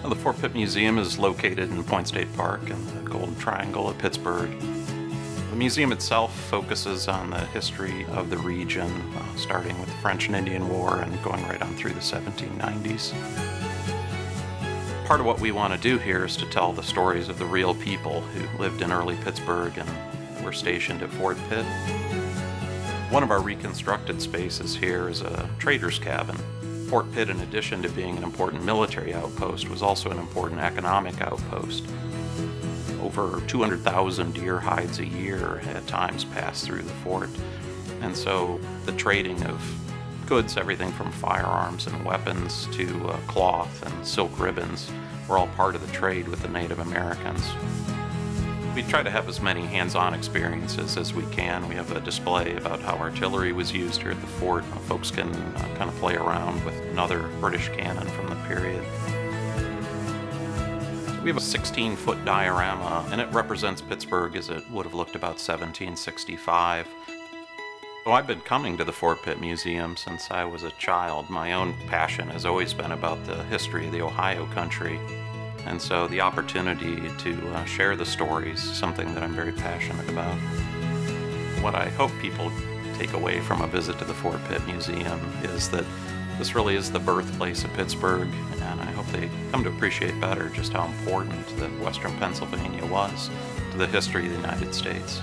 The Fort Pitt Museum is located in Point State Park in the Golden Triangle of Pittsburgh. The museum itself focuses on the history of the region, starting with the French and Indian War and going right on through the 1790s. Part of what we want to do here is to tell the stories of the real people who lived in early Pittsburgh and were stationed at Fort Pitt. One of our reconstructed spaces here is a trader's cabin. Fort Pitt, in addition to being an important military outpost, was also an important economic outpost. Over 200,000 deer hides a year at times pass through the fort, and so the trading of goods, everything from firearms and weapons to cloth and silk ribbons, were all part of the trade with the Native Americans. We try to have as many hands-on experiences as we can. We have a display about how artillery was used here at the fort. Folks can kind of play around with another British cannon from the period. We have a 16-foot diorama, and it represents Pittsburgh as it would have looked about 1765. So I've been coming to the Fort Pitt Museum since I was a child. My own passion has always been about the history of the Ohio country. And so the opportunity to share the stories is something that I'm very passionate about. What I hope people take away from a visit to the Fort Pitt Museum is that this really is the birthplace of Pittsburgh, and I hope they come to appreciate better just how important that Western Pennsylvania was to the history of the United States.